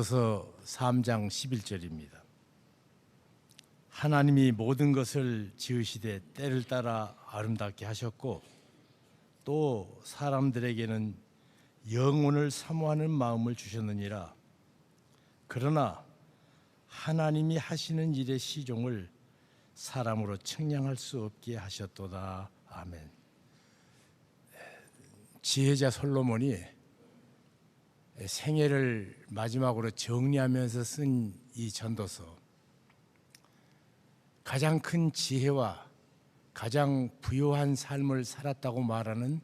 전도서 3장 11절입니다. 하나님이 모든 것을 지으시되 때를 따라 아름답게 하셨고 또 사람들에게는 영혼을 사모하는 마음을 주셨느니라. 그러나 하나님이 하시는 일의 시종을 사람으로 측량할 수 없게 하셨도다. 아멘. 지혜자 솔로몬이 생애를 마지막으로 정리하면서 쓴 이 전도서, 가장 큰 지혜와 가장 부유한 삶을 살았다고 말하는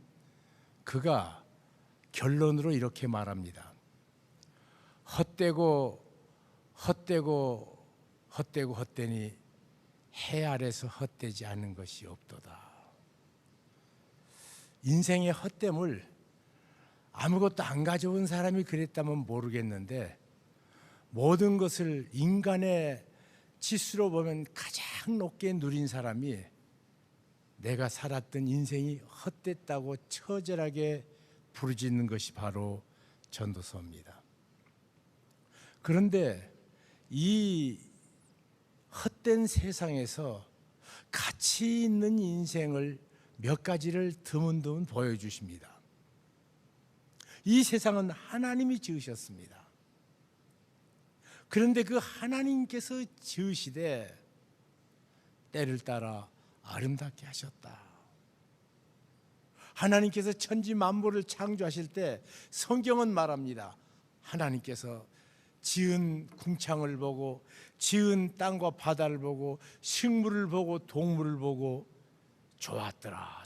그가 결론으로 이렇게 말합니다. 헛되고 헛되니 해 아래서 헛되지 않는 것이 없도다. 인생의 헛됨을 아무것도 안 가져온 사람이 그랬다면 모르겠는데, 모든 것을 인간의 치수로 보면 가장 높게 누린 사람이 내가 살았던 인생이 헛됐다고 처절하게 부르짖는 것이 바로 전도서입니다. 그런데 이 헛된 세상에서 가치 있는 인생을 몇 가지를 드문드문 보여주십니다. 이 세상은 하나님이 지으셨습니다. 그런데 그 하나님께서 지으시되 때를 따라 아름답게 하셨다. 하나님께서 천지 만물을 창조하실 때 성경은 말합니다. 하나님께서 지은 궁창을 보고 지은 땅과 바다를 보고 식물을 보고 동물을 보고 좋았더라.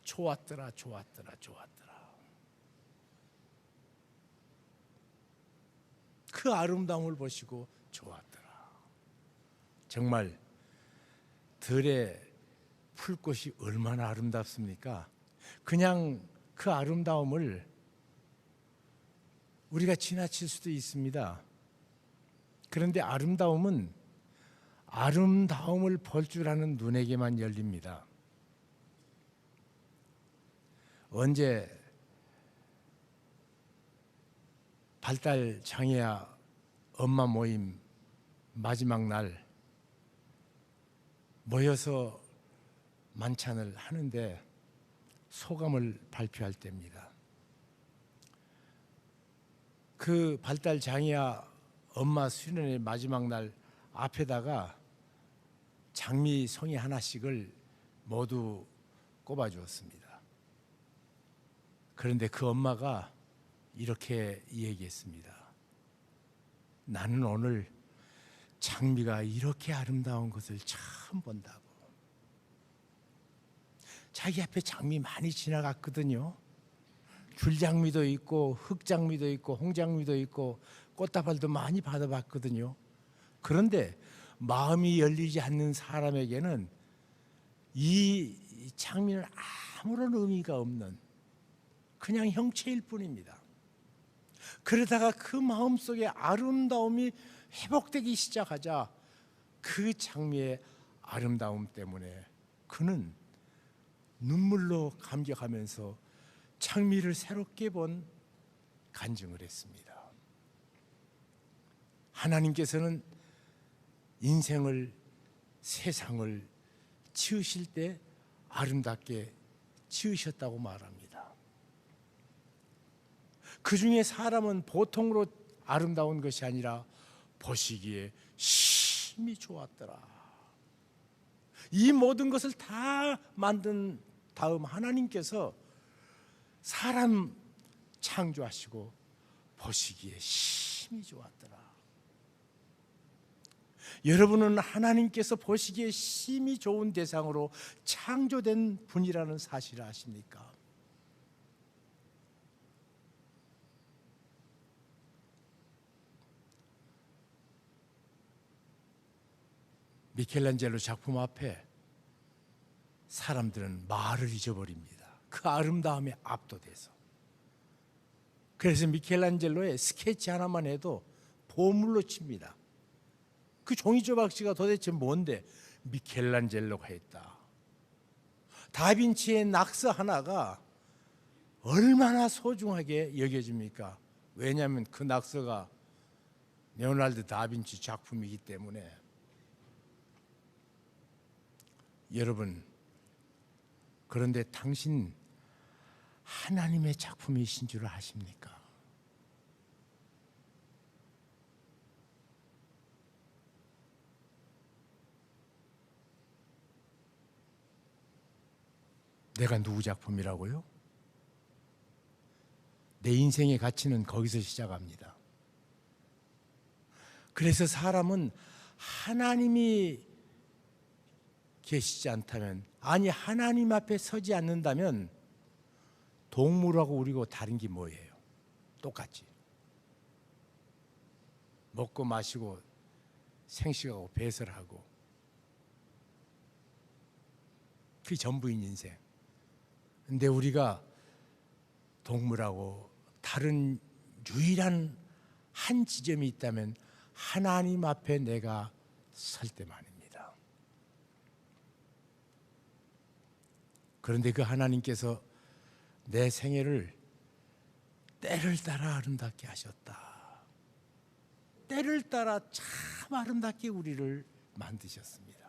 그 아름다움을 보시고 좋았더라. 정말 들의 풀꽃이 얼마나 아름답습니까? 그냥 그 아름다움을 우리가 지나칠 수도 있습니다. 그런데 아름다움은 아름다움을 볼 줄 아는 눈에게만 열립니다. 언제 발달 장애아 엄마 모임 마지막 날 모여서 만찬을 하는데 소감을 발표할 때입니다. 그 발달 장애아 엄마 수련회 마지막 날 앞에다가 장미 송이 하나씩을 모두 꼽아 주었습니다. 그런데 그 엄마가 이렇게 얘기했습니다. 나는 오늘 장미가 이렇게 아름다운 것을 처음 본다고. 자기 앞에 장미 많이 지나갔거든요. 귤장미도 있고 흑장미도 있고 홍장미도 있고 꽃다발도 많이 받아봤거든요. 그런데 마음이 열리지 않는 사람에게는 이 장미는 아무런 의미가 없는 그냥 형체일 뿐입니다. 그러다가 그 마음속에 아름다움이 회복되기 시작하자 그 장미의 아름다움 때문에 그는 눈물로 감격하면서 장미를 새롭게 본 간증을 했습니다. 하나님께서는 인생을, 세상을 지으실 때 아름답게 지으셨다고 말합니다. 그 중에 사람은 보통으로 아름다운 것이 아니라 보시기에 심히 좋았더라. 이 모든 것을 다 만든 다음 하나님께서 사람 창조하시고 보시기에 심히 좋았더라. 여러분은 하나님께서 보시기에 심히 좋은 대상으로 창조된 분이라는 사실을 아십니까? 미켈란젤로 작품 앞에 사람들은 말을 잊어버립니다. 그 아름다움에 압도돼서. 그래서 미켈란젤로의 스케치 하나만 해도 보물로 칩니다. 그 종이 조각지가 도대체 뭔데? 미켈란젤로가 했다. 다빈치의 낙서 하나가 얼마나 소중하게 여겨집니까? 왜냐하면 그 낙서가 레오나르도 다빈치 작품이기 때문에 여러분, 그런데 당신 하나님의 작품이신 줄 아십니까? 내가 누구 작품이라고요? 내 인생의 가치는 거기서 시작합니다. 그래서 사람은 하나님이 계시지 않다면, 아니 하나님 앞에 서지 않는다면 동물하고 우리고 다른 게 뭐예요? 똑같지. 먹고 마시고 생식하고 배설하고 그게 전부인 인생. 근데 우리가 동물하고 다른 유일한 한 지점이 있다면 하나님 앞에 내가 설 때만입니다. 그런데 그 하나님께서 내 생애를 때를 따라 아름답게 하셨다. 때를 따라 참 아름답게 우리를 만드셨습니다.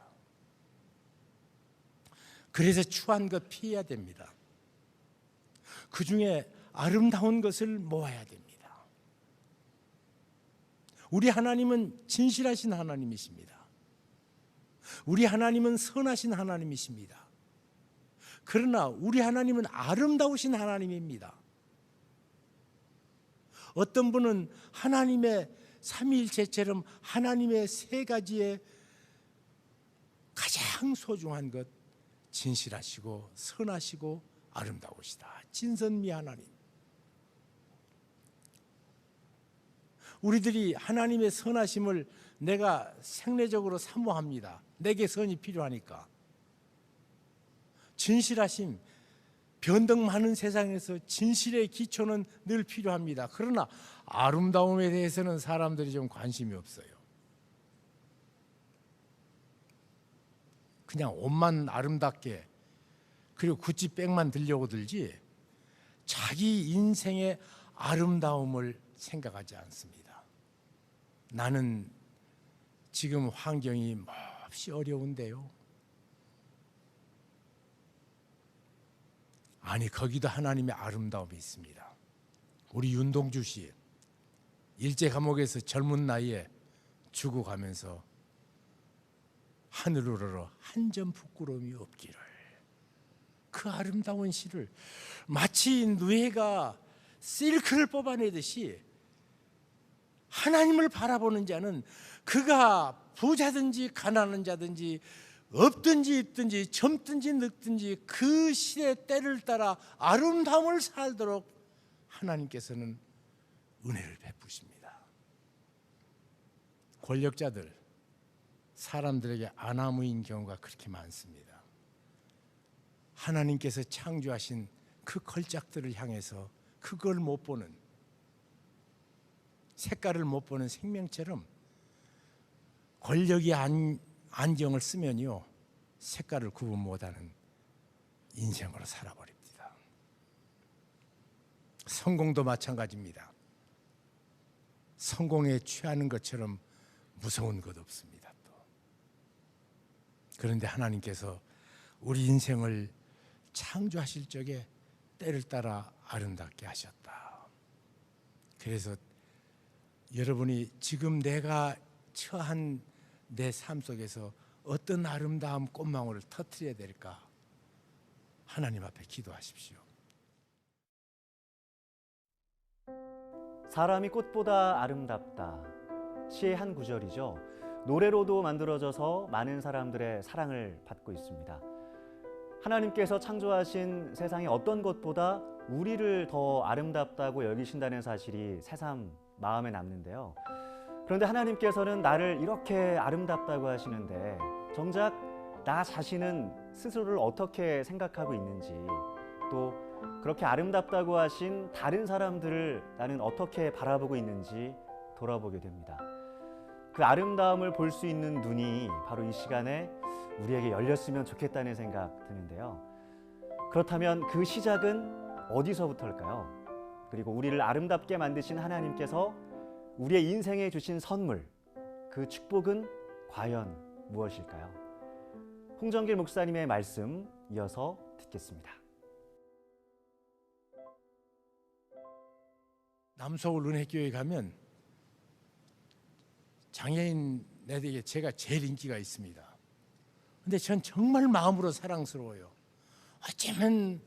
그래서 추한 것 피해야 됩니다. 그 중에 아름다운 것을 모아야 됩니다. 우리 하나님은 진실하신 하나님이십니다. 우리 하나님은 선하신 하나님이십니다. 그러나 우리 하나님은 아름다우신 하나님입니다. 어떤 분은 하나님의 삼위일체처럼 하나님의 세 가지의 가장 소중한 것, 진실하시고 선하시고 아름다우시다. 진선미 하나님. 우리들이 하나님의 선하심을 내가 생내적으로 사모합니다. 내게 선이 필요하니까. 진실하심, 변덕 많은 세상에서 진실의 기초는 늘 필요합니다. 그러나 아름다움에 대해서는 사람들이 좀 관심이 없어요. 그냥 옷만 아름답게 그리고 구찌백만 들려고 들지 자기 인생의 아름다움을 생각하지 않습니다. 나는 지금 환경이 몹시 어려운데요. 아니, 거기도 하나님의 아름다움이 있습니다. 우리 윤동주 씨 일제 감옥에서 젊은 나이에 죽어가면서 하늘을 한 점 부끄러움이 없기를, 그 아름다운 시를 마치 누에가 실크를 뽑아내듯이 하나님을 바라보는 자는 그가 부자든지 가난한 자든지 없든지 있든지 젊든지 늙든지 그 시의 때를 따라 아름다움을 살도록 하나님께서는 은혜를 베푸십니다. 권력자들, 사람들에게 아나무인 경우가 그렇게 많습니다. 하나님께서 창조하신 그 걸작들을 향해서 그걸 못 보는, 색깔을 못 보는 생명처럼 권력이 안경을 쓰면요 색깔을 구분 못하는 인생으로 살아버립니다. 성공도 마찬가지입니다. 성공에 취하는 것처럼 무서운 것 없습니다. 또 그런데 하나님께서 우리 인생을 창조하실 적에 때를 따라 아름답게 하셨다. 그래서 여러분이 지금 내가 처한 내 삶 속에서 어떤 아름다운 꽃망울을 터뜨려야 될까? 하나님 앞에 기도하십시오. 사람이 꽃보다 아름답다. 시의 한 구절이죠. 노래로도 만들어져서 많은 사람들의 사랑을 받고 있습니다. 하나님께서 창조하신 세상의 어떤 것보다 우리를 더 아름답다고 여기신다는 사실이 새삼 마음에 남는데요. 그런데 하나님께서는 나를 이렇게 아름답다고 하시는데 정작 나 자신은 스스로를 어떻게 생각하고 있는지, 또 그렇게 아름답다고 하신 다른 사람들을 나는 어떻게 바라보고 있는지 돌아보게 됩니다. 그 아름다움을 볼 수 있는 눈이 바로 이 시간에 우리에게 열렸으면 좋겠다는 생각 드는데요. 그렇다면 그 시작은 어디서부터일까요? 그리고 우리를 아름답게 만드신 하나님께서 우리의 인생에 주신 선물, 그 축복은 과연 무엇일까요? 홍정길 목사님의 말씀 이어서 듣겠습니다. 남서울 은혜교회 가면 장애인에게 제가 제일 인기가 있습니다. 근데 전 정말 마음으로 사랑스러워요. 어쩌면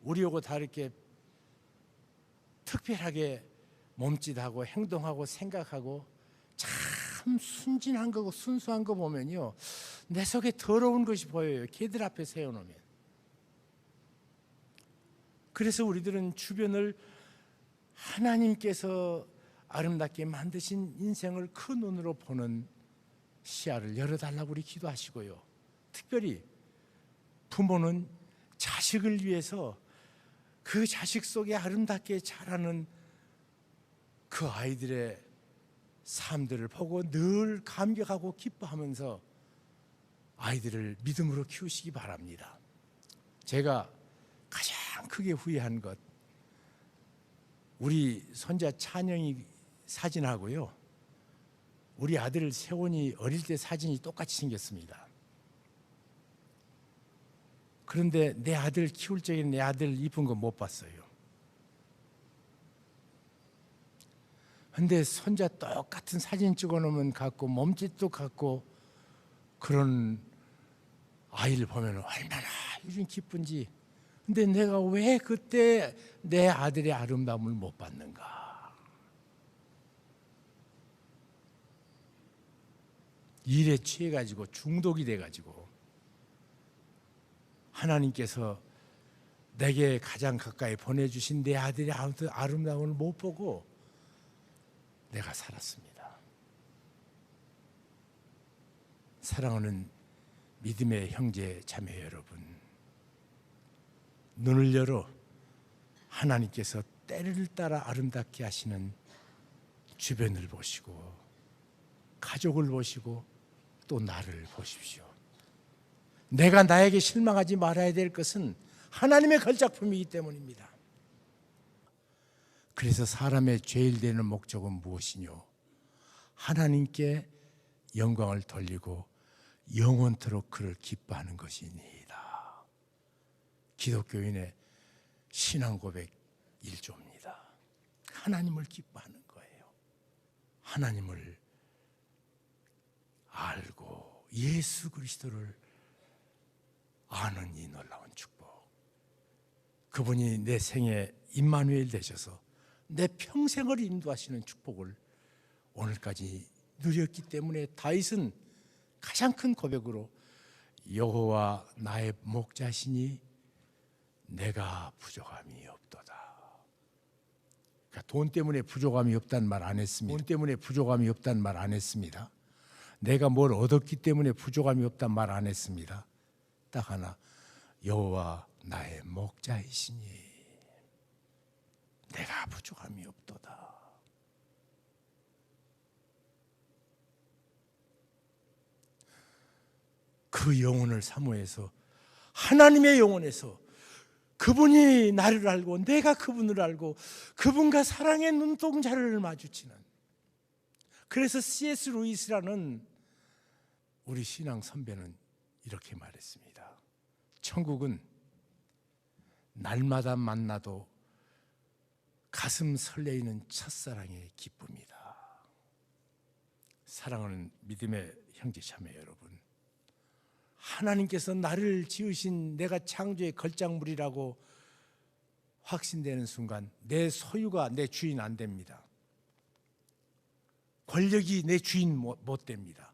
우리하고 다르게 특별하게 몸짓하고 행동하고 생각하고 참 순진한 거고 순수한 거 보면요, 내 속에 더러운 것이 보여요. 걔들 앞에 세워놓으면. 그래서 우리들은 주변을 하나님께서 아름답게 만드신 인생을 그 눈으로 보는 시야를 열어달라고 우리 기도하시고요. 특별히 부모는 자식을 위해서 그 자식 속에 아름답게 자라는 그 아이들의 삶들을 보고 늘 감격하고 기뻐하면서 아이들을 믿음으로 키우시기 바랍니다. 제가 가장 크게 후회한 것, 우리 손자 찬영이 사진하고요, 우리 아들 세원이 어릴 때 사진이 똑같이 생겼습니다. 그런데 내 아들 키울 적에 내 아들 이쁜 거 못 봤어요. 근데 손자 똑같은 사진 찍어놓으면 같고 몸짓도 같고 그런 아이를 보면 얼마나 요즘 기쁜지. 근데 내가 왜 그때 내 아들의 아름다움을 못 봤는가? 일에 취해가지고 중독이 돼가지고 하나님께서 내게 가장 가까이 보내주신 내 아들의 아름다움을 못 보고 내가 살았습니다. 사랑하는 믿음의 형제 자매 여러분, 눈을 열어 하나님께서 때를 따라 아름답게 하시는 주변을 보시고 가족을 보시고 또 나를 보십시오. 내가 나에게 실망하지 말아야 될 것은 하나님의 걸작품이기 때문입니다. 그래서 사람의 제일 되는 목적은 무엇이뇨? 하나님께 영광을 돌리고 영원토록 그를 기뻐하는 것이니이다. 기독교인의 신앙 고백 1조입니다. 하나님을 기뻐하는 거예요. 하나님을 알고 예수 그리스도를 아는 이 놀라운 축복. 그분이 내 생에 임마누엘 되셔서 내 평생을 인도하시는 축복을 오늘까지 누렸기 때문에 다윗은 가장 큰 고백으로 여호와 나의 목자시니 내가 부족함이 없도다. 그러니까 돈 때문에 부족함이 없다는 말 안 했습니다. 돈 때문에 부족함이 없다는 말 안 했습니다. 내가 뭘 얻었기 때문에 부족함이 없다는 말 안 했습니다. 딱 하나, 여호와 나의 목자이시니 내가 부족함이 없도다. 그 영혼을 사모해서 하나님의 영혼에서 그분이 나를 알고 내가 그분을 알고 그분과 사랑의 눈동자를 마주치는, 그래서 C.S. 루이스라는 우리 신앙 선배는 이렇게 말했습니다. 천국은 날마다 만나도 가슴 설레이는 첫사랑의 기쁨이다. 사랑하는 믿음의 형제 자매 여러분, 하나님께서 나를 지으신 내가 창조의 걸작물이라고 확신되는 순간 내 소유가 내 주인 안 됩니다. 권력이 내 주인 못 됩니다.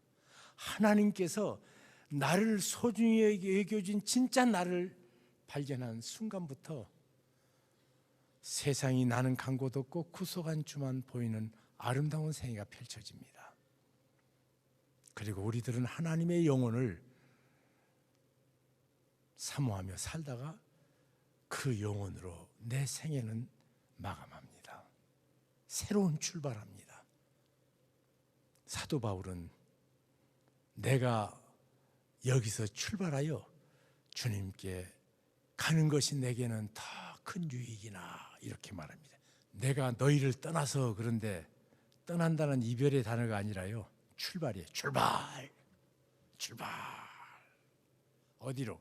하나님께서 나를 소중히 여겨준 진짜 나를 발견한 순간부터 세상이 나는 간 곳 없고 구속한 주만 보이는 아름다운 생애가 펼쳐집니다. 그리고 우리들은 하나님의 영혼을 사모하며 살다가 그 영혼으로 내 생애는 마감합니다. 새로운 출발합니다. 사도 바울은 내가 여기서 출발하여 주님께 가는 것이 내게는 더 큰 유익이나 이렇게 말합니다. 내가 너희를 떠나서 그런데 떠난다는 이별의 단어가 아니라요, 출발이에요. 출발. 출발. 어디로?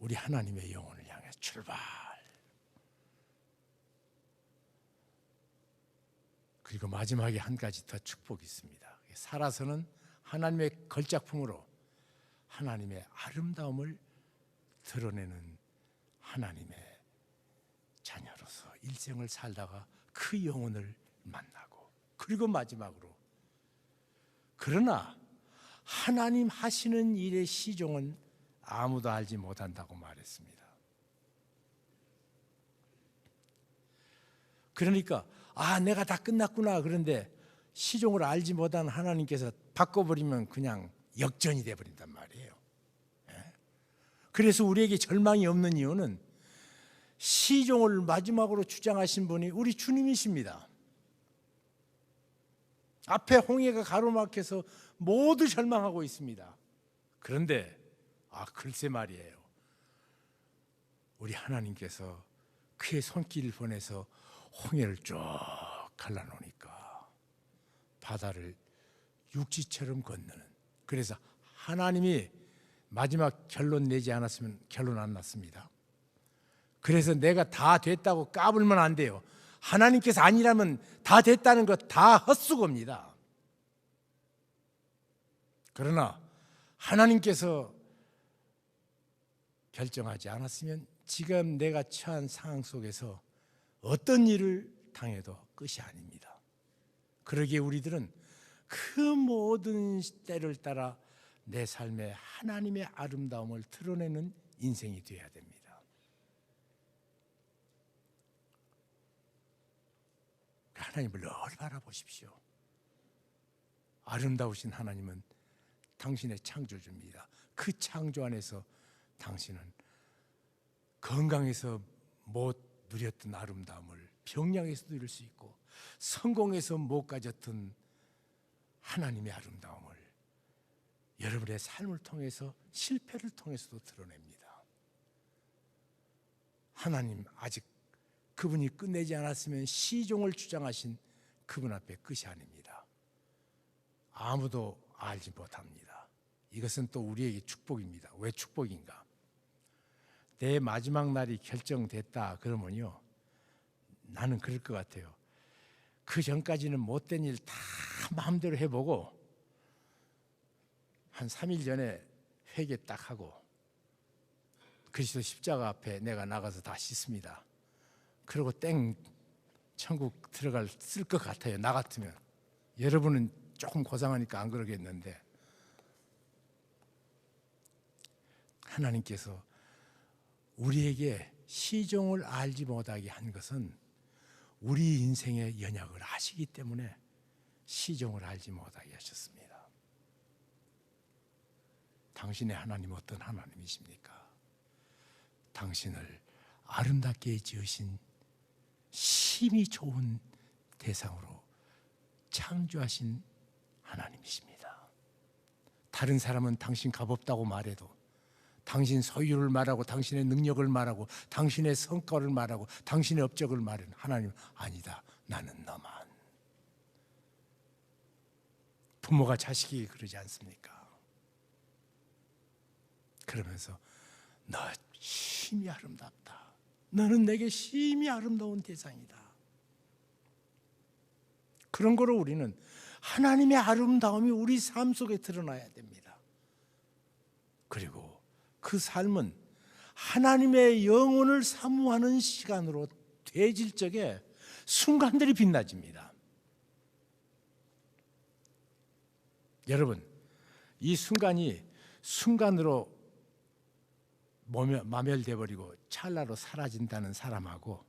우리 하나님의 영혼을 향해 출발. 그리고 마지막에 한 가지 더 축복이 있습니다. 살아서는 하나님의 걸작품으로 하나님의 아름다움을 드러내는 하나님의 자녀로서 일생을 살다가 그 영혼을 만나고, 그리고 마지막으로, 그러나 하나님 하시는 일의 시종은 아무도 알지 못한다고 말했습니다. 그러니까 내가 다 끝났구나. 그런데 시종을 알지 못한 하나님께서 바꿔버리면 그냥 역전이 돼버린단 말이에요. 그래서 우리에게 절망이 없는 이유는 시종을 마지막으로 주장하신 분이 우리 주님이십니다. 앞에 홍해가 가로막혀서 모두 절망하고 있습니다. 그런데 글쎄 말이에요, 우리 하나님께서 그의 손길을 보내서 홍해를 쭉 갈라놓으니까 바다를 육지처럼 건너는, 그래서 하나님이 마지막 결론 내지 않았으면 결론 안 났습니다. 그래서 내가 다 됐다고 까불면 안 돼요. 하나님께서 아니라면 다 됐다는 것 다 헛수고입니다. 그러나 하나님께서 결정하지 않았으면 지금 내가 처한 상황 속에서 어떤 일을 당해도 끝이 아닙니다. 그러기에 우리들은 그 모든 때를 따라 내 삶에 하나님의 아름다움을 드러내는 인생이 되어야 됩니다. 하나님을 늘 바라보십시오. 아름다우신 하나님은 당신의 창조주입니다. 그 창조 안에서 당신은 건강에서 못 누렸던 아름다움을 병량에서 누릴 수 있고, 성공에서 못 가졌던 하나님의 아름다움을 여러분의 삶을 통해서, 실패를 통해서도 드러냅니다. 하나님 아직 그분이 끝내지 않았으면 시종을 주장하신 그분 앞에 끝이 아닙니다. 아무도 알지 못합니다. 이것은 또 우리에게 축복입니다. 왜 축복인가? 내 마지막 날이 결정됐다 그러면요, 나는 그럴 것 같아요. 그 전까지는 못된 일 다 마음대로 해보고 한 3일 전에 회개 딱 하고 그리스도 십자가 앞에 내가 나가서 다 씻습니다. 그리고 천국 들어갈 쓸 것 같아요. 나 같으면. 여러분은 조금 고상하니까 안 그러겠는데, 하나님께서 우리에게 시종을 알지 못하게 한 것은 우리 인생의 연약을 아시기 때문에 시종을 알지 못하게 하셨습니다. 당신의 하나님 어떤 하나님이십니까? 당신을 아름답게 지으신 심히 좋은 대상으로 창조하신 하나님이십니다. 다른 사람은 당신 값없다고 말해도, 당신 소유를 말하고 당신의 능력을 말하고 당신의 성과를 말하고 당신의 업적을 말하는 하나님, 아니다, 나는 너만. 부모가 자식에게 그러지 않습니까? 그러면서 너 심히 아름답다. 너는 내게 심히 아름다운 대상이다. 그런 거로 우리는 하나님의 아름다움이 우리 삶 속에 드러나야 됩니다. 그리고 그 삶은 하나님의 영혼을 사모하는 시간으로 되질 적에 순간들이 빛나집니다. 여러분, 이 순간이 순간으로 마멸돼 버리고 찰나로 사라진다는 사람하고,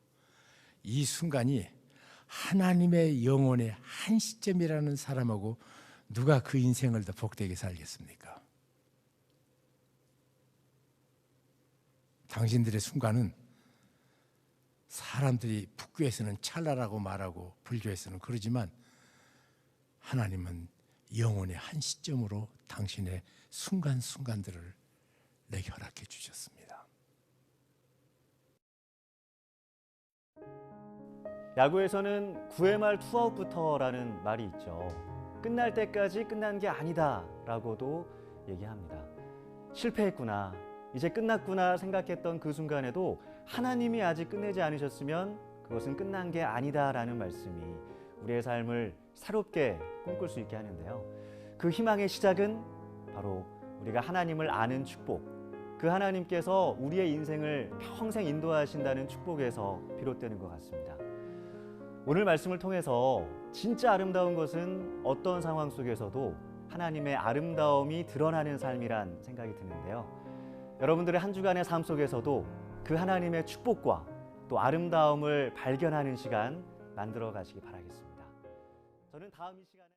이 순간이 하나님의 영혼의 한 시점이라는 사람하고 누가 그 인생을 더 복되게 살겠습니까? 당신들의 순간은 사람들이 북교에서는 찰나라고 말하고 불교에서는 그러지만, 하나님은 영혼의 한 시점으로 당신의 순간순간들을 내게 허락해 주셨습니다. 야구에서는 9회 말 투아웃부터라는 말이 있죠. 끝날 때까지 끝난 게 아니다라고도 얘기합니다. 실패했구나, 이제 끝났구나 생각했던 그 순간에도 하나님이 아직 끝내지 않으셨으면 그것은 끝난 게 아니다라는 말씀이 우리의 삶을 새롭게 꿈꿀 수 있게 하는데요. 그 희망의 시작은 바로 우리가 하나님을 아는 축복, 그 하나님께서 우리의 인생을 평생 인도하신다는 축복에서 비롯되는 것 같습니다. 오늘 말씀을 통해서 진짜 아름다운 것은 어떤 상황 속에서도 하나님의 아름다움이 드러나는 삶이란 생각이 드는데요. 여러분들의 한 주간의 삶 속에서도 그 하나님의 축복과 또 아름다움을 발견하는 시간 만들어 가시기 바라겠습니다. 저는 다음 이 시간에